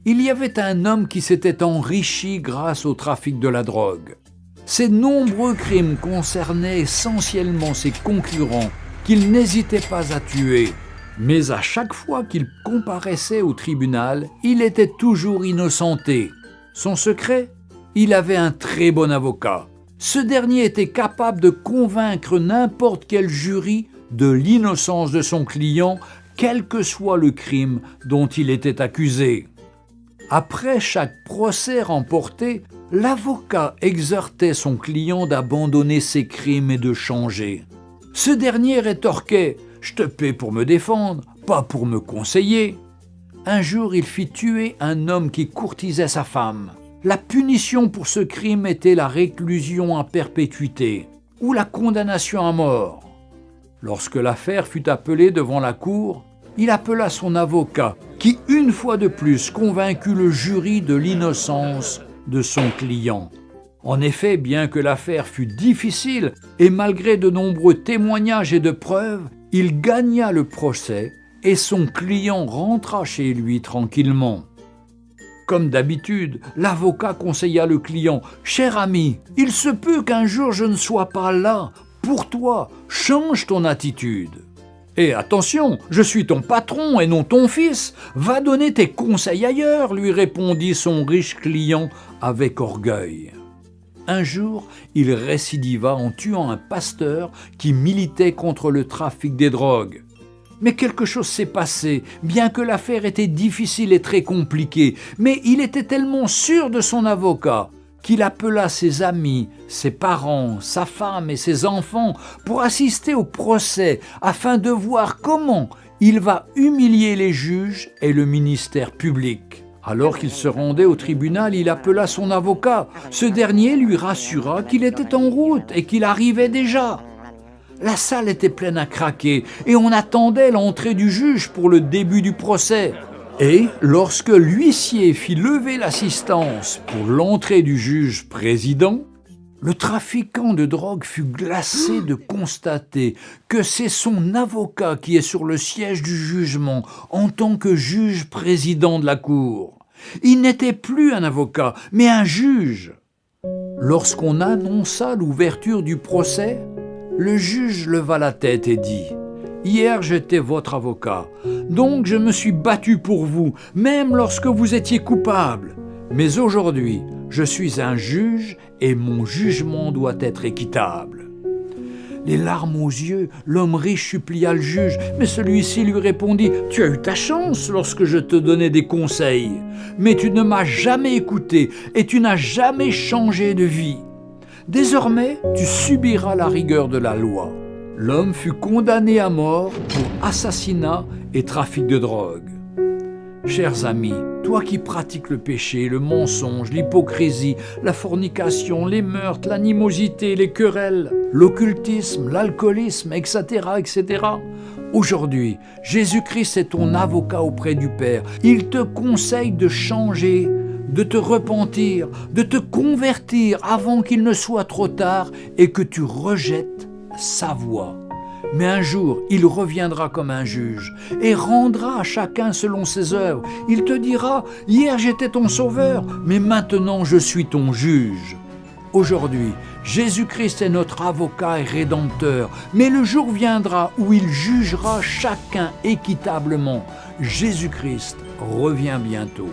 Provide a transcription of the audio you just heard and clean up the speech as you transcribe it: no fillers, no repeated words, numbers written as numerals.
Il y avait un homme qui s'était enrichi grâce au trafic de la drogue. Ses nombreux crimes concernaient essentiellement ses concurrents qu'il n'hésitait pas à tuer. Mais à chaque fois qu'il comparaissait au tribunal, il était toujours innocenté. Son secret ? Il avait un très bon avocat. Ce dernier était capable de convaincre n'importe quel jury de l'innocence de son client, quel que soit le crime dont il était accusé. Après chaque procès remporté, l'avocat exhortait son client d'abandonner ses crimes et de changer. Ce dernier rétorquait « Je te paie pour me défendre, pas pour me conseiller ». Un jour, il fit tuer un homme qui courtisait sa femme. La punition pour ce crime était la réclusion à perpétuité ou la condamnation à mort. Lorsque l'affaire fut appelée devant la cour, il appela son avocat qui, une fois de plus, convaincut le jury de l'innocence de son client. En effet, bien que l'affaire fût difficile et malgré de nombreux témoignages et de preuves, il gagna le procès et son client rentra chez lui tranquillement. Comme d'habitude, l'avocat conseilla le client « Cher ami, il se peut qu'un jour je ne sois pas là. Pour toi, change ton attitude. Et attention, je suis ton patron et non ton fils. Va donner tes conseils ailleurs, lui répondit son riche client avec orgueil. Un jour, il récidiva en tuant un pasteur qui militait contre le trafic des drogues. Mais quelque chose s'est passé, bien que l'affaire était difficile et très compliquée, mais il était tellement sûr de son avocat qu'il appela ses amis, ses parents, sa femme et ses enfants pour assister au procès afin de voir comment il va humilier les juges et le ministère public. Alors qu'il se rendait au tribunal, il appela son avocat. Ce dernier lui rassura qu'il était en route et qu'il arrivait déjà. La salle était pleine à craquer et on attendait l'entrée du juge pour le début du procès. Et lorsque l'huissier fit lever l'assistance pour l'entrée du juge président, le trafiquant de drogue fut glacé de constater que c'est son avocat qui est sur le siège du jugement en tant que juge président de la cour. Il n'était plus un avocat, mais un juge. Lorsqu'on annonça l'ouverture du procès, le juge leva la tête et dit « Hier, j'étais votre avocat, donc je me suis battu pour vous, même lorsque vous étiez coupable. Mais aujourd'hui, je suis un juge et mon jugement doit être équitable. » Les larmes aux yeux, l'homme riche supplia le juge, mais celui-ci lui répondit « Tu as eu ta chance lorsque je te donnais des conseils, mais tu ne m'as jamais écouté et tu n'as jamais changé de vie. Désormais, tu subiras la rigueur de la loi. » L'homme fut condamné à mort pour assassinat et trafic de drogue. Chers amis, toi qui pratiques le péché, le mensonge, l'hypocrisie, la fornication, les meurtres, l'animosité, les querelles, l'occultisme, l'alcoolisme, etc., etc., aujourd'hui, Jésus-Christ est ton avocat auprès du Père. Il te conseille de changer, de te repentir, de te convertir avant qu'il ne soit trop tard et que tu rejettes sa voix. Mais un jour, il reviendra comme un juge et rendra à chacun selon ses œuvres. Il te dira « Hier j'étais ton sauveur, mais maintenant je suis ton juge. » Aujourd'hui, Jésus-Christ est notre avocat et rédempteur, mais le jour viendra où il jugera chacun équitablement. Jésus-Christ revient bientôt.